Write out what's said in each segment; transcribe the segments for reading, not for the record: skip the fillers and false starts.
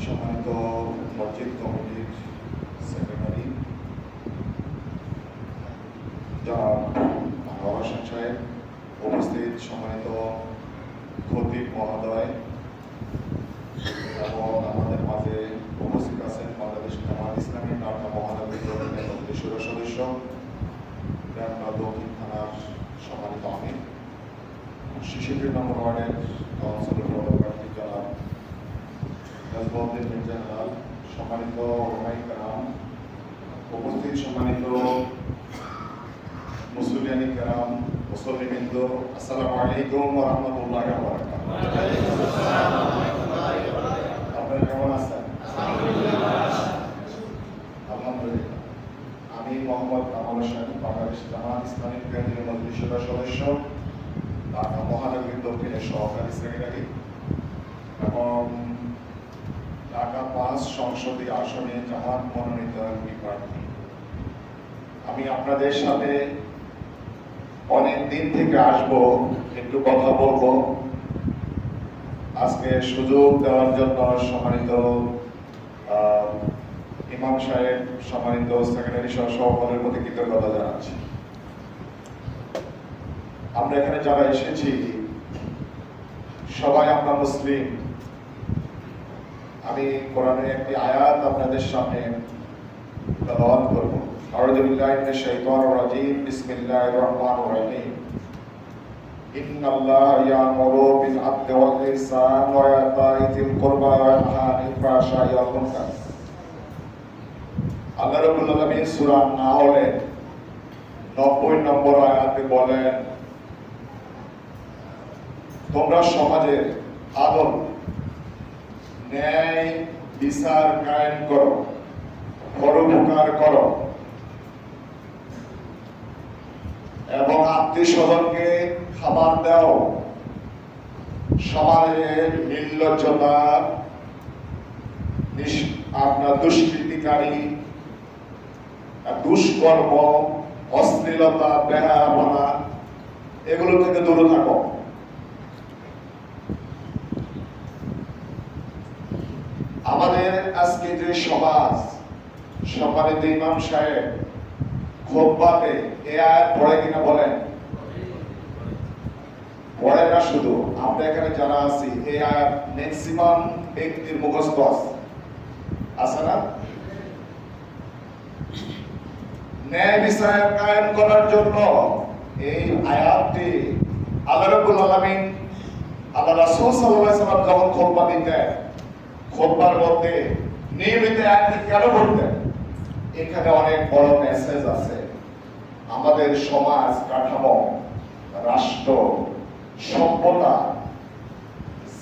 সম্মানিত মসজিদ কমিটির সেক্রেটারি জনাব আনোয়ার হোসেন সাহেব, উপস্থিত সম্মানিত খতিব মহোদয় এবং আমাদের মাঝে উপস্থিত আছেন বাংলাদেশ জামায়াত ইসলামী ঢাকা মহানগরী দক্ষিণ পরিষদের সদস্য ঢাকা দক্ষিণ থানার সম্মানিত আমির, 66 নম্বর ওয়ার্ডের কাউন্সিলর পদপ্রার্থী জনাব নাজমুদ্দিন মির্জা হেলাল, সম্মানিত ওলামায়ে কেরাম, উপস্থিত সম্মানিত মুসলিয়ানি কেরাম, মুসল্লিবৃন্দ, আসসালামু আলাইকুম ওয়া রাহমাতুল্লাহি ওয়া বারাকাতুহু। আপনারা কেমন আছেন? আলহামদুলিল্লাহ। আমি মোহাম্মদ কামাল হোসেন, বাংলাদেশ জামায়াত ইসলামী কেন্দ্রীয় মজলিসের সদস্য, ঢাকা মহানগরী দক্ষিণের সহকারী সেক্রেটারি এবং ঢাকা 5 সংসদীয় আসনে জামাত মনোনীত প্রার্থী। আমি আপনাদের সাথে অনেক দিন থেকে আসবো, একটু কথা বলবো। আজকে সুযোগ দেওয়ার জন্য সম্মানিত ইমাম সাহেব, সম্মানিত সেক্রেটারি সহ সকলের প্রতি কৃতজ্ঞতা জানাচ্ছি। আমরা এখানে যারা এসেছি সবাই আমরা মুসলিম। আমি কোরআনের একটি আয়াত আপনাদের সামনে তেলাওয়াত করব। আউযু বিল্লাহি মিনাশ শাইতানির রাজীম, বিসমিল্লাহির রহমানির রহিম। ইন্নাল্লাহা ইয়া'মুরু বিল আদলি ওয়াল ইহসানি ওয়া ইতা'i যিল কুরবা ওয়া ইয়ানহা আনিল ফাহশাই ওয়াল মুনকার। আল্লাহ রাব্বুল আলামিন সূরা নাহলে 90 নম্বর আয়াতে বলেন, তোমরা সমাজের আদল, ন্যায় বিচার কায়েম করো, পরোপকার করো এবং আত্মীয় স্বজনকে খাবার দাও। সমাজের নির্লজ্জতা, আপনার দুষ্কৃতিকারী, দুষ্কর্ম, অশ্লীলতা, বেহায়াপনা এগুলো থেকে দূরে থাকো। আমাদের আজকে যে সমাজ, সম্মানিত ইমাম সাহেব খুতবাতে এই আয়াত পড়ে কিনা বলেন? পড়ে না। শুধু আমরা এখানে যারা আছি এই আয়াত ম্যাক্সিমাম ব্যক্তির মুখস্থ আছে না? ন্যায় বিচার কায়েম করার জন্য এই আয়াতটি আল্লাহ রাব্বুল আলামিন, আল্লাহ রাসূল সাল্লাল্লাহু আলাইহি ওয়াসাল্লাম যখন খুতবা দিতেন, খুতবার মধ্যে নিয়মিত আয়াতটি কেন পড়তেন? এখানে অনেক বড় মেসেজ আছে। আমাদের সমাজ কাঠামো, রাষ্ট্র, সভ্যতা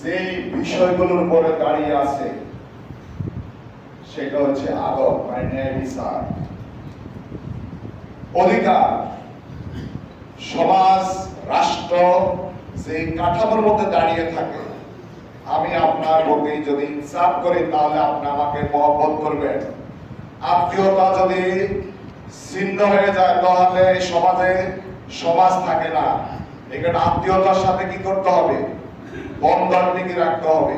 যে বিষয়গুলোর উপরে দাঁড়িয়ে আছে সেটা হচ্ছে আদব, মানে ন্যায় বিচার, অধিকার। সমাজ, রাষ্ট্র যে কাঠামোর মধ্যে দাঁড়িয়ে থাকে, আমি আপনার প্রতি যদি ইনসাফ করি তাহলে আপনি আমাকে মহব্বত করবেন। আত্মীয়তা যদি ছিন্ন হয়ে যায় তাহলে সমাজে সমাজ থাকে না। এখানে আত্মীয়তার সাথে কি করতে হবে? বন্ধন টিকে রাখতে হবে।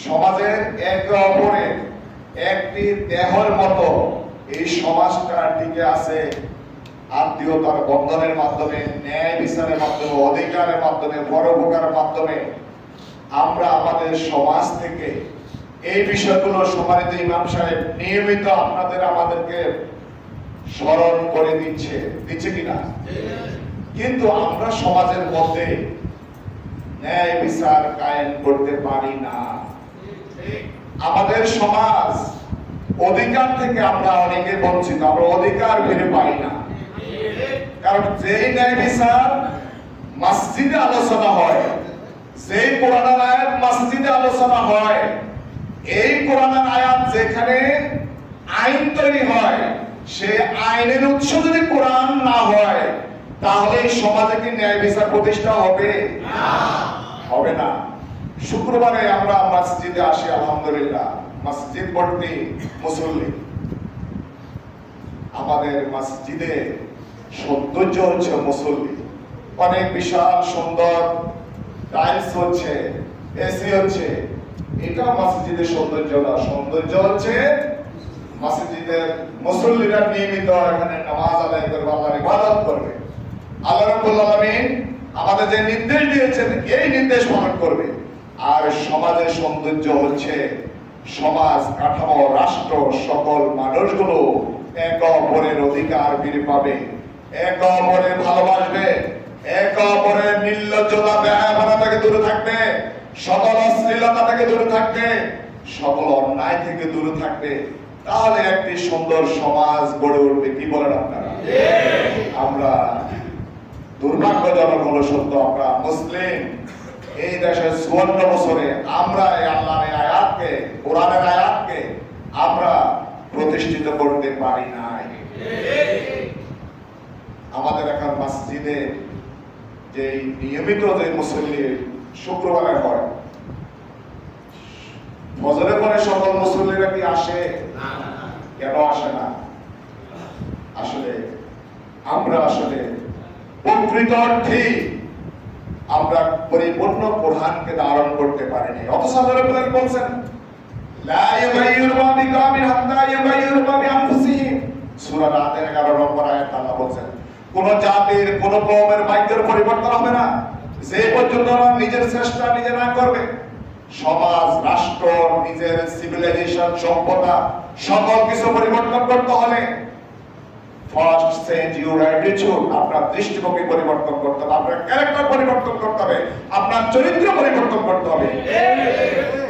সমাজের একে অপরের একটি দেহের মতো এই সমাজটা টিকে আছে আত্মীয়তার বন্ধনের মাধ্যমে, ন্যায় বিচারের মাধ্যমে, অধিকারের মাধ্যমে, পরোপকারের মাধ্যমে। আমরা আমাদের সমাজ থেকে এই বিষয়গুলো সম্মানিত ইমাম সাহেব নিয়মিত আমাদেরকে স্মরণ করে দিচ্ছে কিনা? কিন্তু আমরা সমাজের মধ্যে ন্যায় বিচার কায়েম করতে পারি না। আমাদের সমাজ অধিকার থেকে আমরা অনেকে বঞ্চিত, আমরা অধিকার ফিরে পাই না। কারণ যেই ন্যায় বিচার মসজিদে আলোচনা হয়, যেই কোরআনের আয়াত মসজিদে আলোচনা হয়, এই কোরআনের আয়াত যেখানে আইন তৈরি হয়, সেই আইনের উৎস যদি কোরআন না হয় তাহলে এই সমাজে কি ন্যায় বিচার প্রতিষ্ঠা হবে? হবে না। শুক্রবারে আমরা মসজিদে আসি, আলহামদুলিল্লাহ, মসজিদ ভর্তি মুসল্লি। আমাদের মসজিদে সৌন্দর্য হচ্ছে মুসল্লি। অনেক বিশাল সুন্দর টাইলস হচ্ছে, এসি হচ্ছে, এটা মসজিদের সৌন্দর্য না। সৌন্দর্য হচ্ছে মসজিদের মুসল্লিরা নিয়মিত এখানে নামাজ আদায় করবে, আল্লাহর ইবাদত করবে। আল্লাহ রাব্বুল আলামিন আমাদের যে নির্দেশ দিয়েছেন এই নির্দেশ পালন করবে। আর সমাজের সৌন্দর্য হচ্ছে সমাজ কাঠামো, রাষ্ট্র, সকল মানুষগুলো একে অপরের অধিকার ফিরে পাবে, একে অপরের ভালোবাসবে, একে অপরের নির্লজ্জতা বেহায়াপনা থেকে দূরে থাকবে, সকল অশ্লীলতা থেকে দূরে থাকবে, সকল অন্যায় থেকে দূরে থাকবে। তাহলে একটি সুন্দর সমাজ গড়ে উঠবে। কি বলেন আপনারা? আমরা দুর্ভাগ্যজনক হলো সত্য, আমরা মুসলিম এই দেশের 54 বছরে আমরা এই আল্লাহর আয়াতকে, কোরআনের আয়াতকে আমরা প্রতিষ্ঠিত করতে পারি নাই। আমাদের এখন মসজিদে যে নিয়মিত যে মুসল্লি শুক্রবারে হয়, ফজরের পরে সকল মুসল্লিরা কি আসে? কেন আসে না? আসলে আমরা প্রকৃত অর্থে আমরা পরিপূর্ণ কোরআনকে ধারণ করতে পারিনি। অথচ আল্লাহ রাব্বুল আলামিন বলেন লা ইউগাইয়িরু মা বিকাওমিন হাত্তা ইউগাইয়িরু মা বিআনফুসিহিম। সূরা রাতের 11 নম্বর আয়াত আল্লাহ বলেন কোন জাতির কোন কওমের ভাগ্যের পরিবর্তন হবে না যে পর্যন্ত নিজের চেষ্টা নিজে না করবে। সমাজ, রাষ্ট্র, নিজের সিভিলাইজেশন, সভ্যতা সকল কিছু পরিবর্তন করতে হলে ফার্স্ট চেঞ্জ ইউর অ্যাটিটিউড, আপনার দৃষ্টিভঙ্গি পরিবর্তন করতে হবে, আপনার ক্যারেক্টার পরিবর্তন করতে হবে, আপনার চরিত্র পরিবর্তন করতে হবে।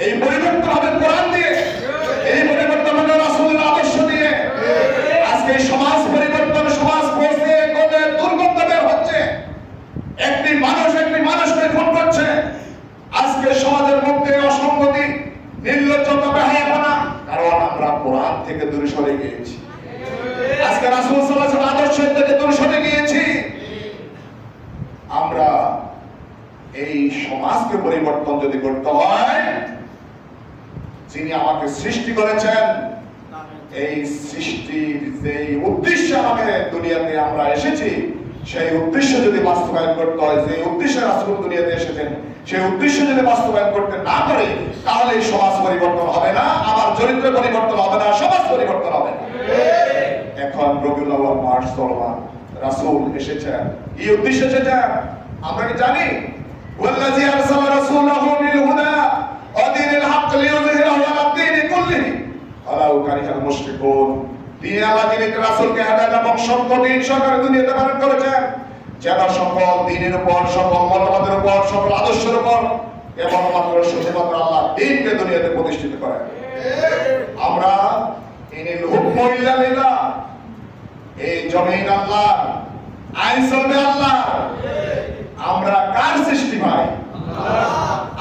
এই পরিবর্তন হবে কোরআন দিয়ে, এই পরিবর্তন হবে রাসূলের আদর্শ দিয়ে। আজকে সমাজ পরিবর্তন, সমাজ পৌঁছে কোনে দুর্গন্ধ বের হচ্ছে, একটি মানুষকে খুন করছে। আজকে সমাজের মধ্যে অসঙ্গতি, নির্লজ্জতা, বেহায়াপনা, কারণ আমরা কোরআন থেকে দূরে সরে গিয়েছি। আজকে রাসূল সাল্লাল্লাহু আলাইহি ওয়াসাল্লাম আদর্শ থেকে দূরে সরে গিয়েছি। আমরা এই সমাজকে পরিবর্তন যদি করতে হয়, যিনি আমাকে সৃষ্টি করেছেন, এই সৃষ্টির যে উদ্দেশ্য আমাকে দুনিয়াতে আমরা এসেছি, সেই উদ্দেশ্য যদি বাস্তবায়ন করতে হয়, যে উদ্দেশ্যে রাসূল দুনিয়াতে এসেছেন, সেই উদ্দেশ্য যদি বাস্তবায়ন করতে না পারে, তাহলে এই সমাজ পরিবর্তন হবে না, আমার চরিত্র পরিবর্তন হবে না, সমাজ পরিবর্তন হবে না। এখন রবিউল আউয়াল মাস চলমান, রাসূল এসেছেন, এই উদ্দেশ্যে এসেছেন। আমরা কি জানি? ওয়াল্লাযী আরসালা রাসূলাহু বিল হুদা ওয়া দীনিল হক লিইয়ুযহিরাহু আলা দ্বীনি কুল্লিহি ওয়ালাউ কারিহাল মুশরিকুন। তিনি আল্লাহ যিনি রাসূলকে হেদায়েত এবং সত্য দ্বীন সহকারে দুনিয়াতে প্রেরণ করেছেন, যেন সকল দ্বীনের উপর, সকল মতবাদের উপর, সকল আদর্শের উপর এবং শুধুমাত্র আল্লাহ দ্বীনকে দুনিয়াতে প্রতিষ্ঠিত করেন। আমরা ইনিল হুকমু ইল্লা লিল্লাহ, এই জমিন আল্লাহ, আইন চলবে আল্লাহ। আমরা কার সৃষ্টি ভাই?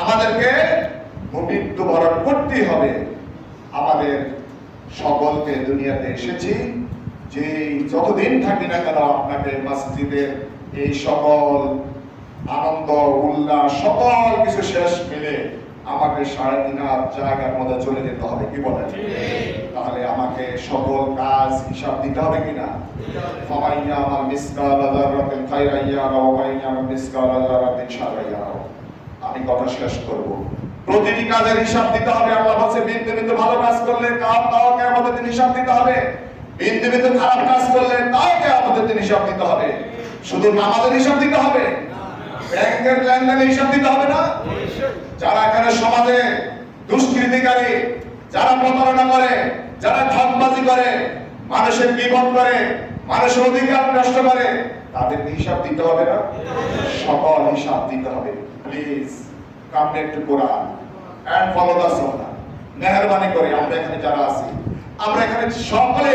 আমাদেরকে মৃত্যু বরণ করতে হবে। আমাদের সকলকে দুনিয়াতে এসেছি যে যতদিন থাকি না কেন আপনাকে মসজিদের এই সকল আনন্দ উল্লাস সকল কিছু শেষ মিলে আমাকে 3.5 জায়গার মধ্যে চলে যেতে হবে। কি বলেন? তাহলে আমাকে সকল কাজ হিসাব দিতে হবে কিনা? ফামাইয়া আমাল মিসকালা যারাতিন খায়রান ইয়ারা ওয়া মাইয়া আমাল মিসকালা যারাতিন শাররান ইয়ারা। আমি কথা শেষ করব। প্রতিটি কাজের হিসাব দিতে হবে। আল্লাহ বলেছে বিন্দু বিন্দু ভালো কাজ করলে তাও কিয়ামতের দিন হিসাব দিতে হবে, বিন্দু বিন্দু খারাপ কাজ করলে তাও কিয়ামতের দিন হিসাব দিতে হবে। শুধু নামাজের হিসাব দিতে হবে, ব্যাংকের লেনদেনের হিসাব দিতে হবে না? যারা এখানে সমাজে দুষ্কৃতিকারী, যারা প্রতারণা করে, যারা ঠকবাজি করে, মানুষের বিপদ করে, মানুষের অধিকার নষ্ট করে, তাদের হিসাব দিতে হবে না? সকল হিসাব দিতে হবে। Please come back to Quran and follow the sunnah. মেহেরবানি করে আমরা এখানে যারা আছি, আমরা এখানে সকলে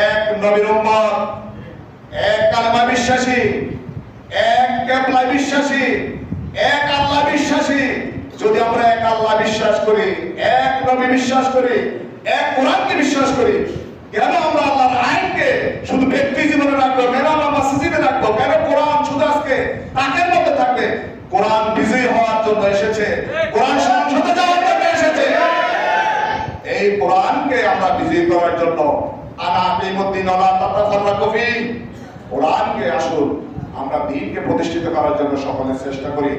এক নবীর উম্মত, এক কালেমা বিশ্বাসী, এক কেবলা বিশ্বাসী, এক আল্লাহ বিশ্বাসী। যদি আমরা এক আল্লাহ বিশ্বাস করি, এক নবী বিশ্বাস করি, এক কোরআনকে বিশ্বাস করি, কেন আমরা আল্লাহর আইনকে শুধু ব্যক্তি জীবনে রাখবো? কেন আমরা মসজিদে রাখবো? কেন কোরআন শুধু আজকে তাকের মধ্যে থাকবে? কোরআন বিজয়ী হওয়ার জন্য এসেছে, কোরআন সংসদে যাওয়ার জন্য এসেছে। এই কোরআনকে আমরা বিজয়ী করার জন্য আনা আকিমুদ্দিন ওয়া লা তাতাফাররাকু ফীহি, কোরআনকে আসুন আমরা দ্বীনকে প্রতিষ্ঠিত করার জন্য সকলে চেষ্টা করি।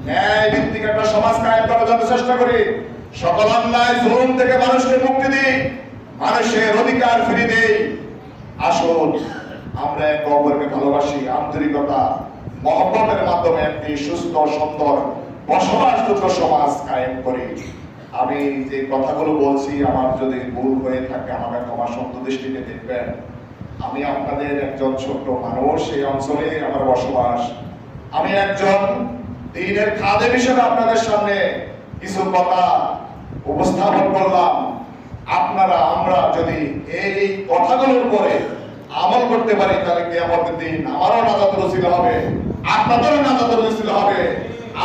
ন্যায় ভিত্তিক একটা সমাজ কায়েম করার জন্য চেষ্টা করি। সকল অন্যায় জুলুম থেকে মানুষকে মুক্তি দিই, মানুষের অধিকার ফিরিয়ে দেই। আসুন আমরা একে অপরকে ভালোবাসি, আন্তরিকতা মহব্বতের মাধ্যমে একটি সুস্থ সুন্দর বসবাসযোগ্য সমাজ কায়েম করি। আমি যে কথাগুলো বলছি আমার যদি ভুল হয়ে থাকে আমাকে ক্ষমা সুন্দর দৃষ্টিতে দেখবেন। আমি আপনাদের একজন ছোট্ট মানুষ, এই অঞ্চলে আমার বসবাস। আমি একজন দ্বীনের খাদেম হিসেবে আপনাদের সামনে কিছু কথা উপস্থাপন করলাম। আপনারা আমরা যদি এই কথাগুলোর উপরে আমল করতে পারি তাহলে কিয়ামতের দিন আমারও নাজাত নসিব হবে, আপনাদেরও নাজাত নসিব হবে।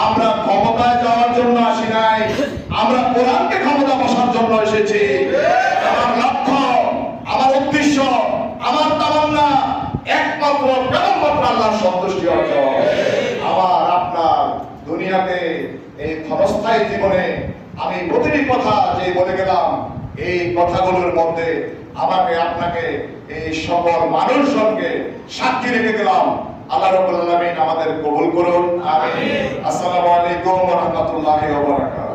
আমরা ক্ষমতায় যাওয়ার জন্য আসি নাই, আমরা কোরআনকে ক্ষমতা বসার জন্য এসেছি। আমার লক্ষ্য, আমার উদ্দেশ্য, আমার তামান্না একমাত্র কেবলমাত্র আল্লাহর সন্তুষ্টি অর্জন। আমার আপনার দুনিয়াতে এই ক্ষণস্থায়ী জীবনে আমি প্রতিটি কথা যে বলে গেলাম, এই কথাগুলোর মধ্যে আমাকে আপনাকে এই সকল মানুষজনকে সাক্ষী রেখে গেলাম। আল্লাহ রাব্বুল আলামিন আমাদের কবুল করুন, আমিন। আসসালামু আলাইকুম ওয়া রাহমাতুল্লাহি ওয়া বারাকাতুহু।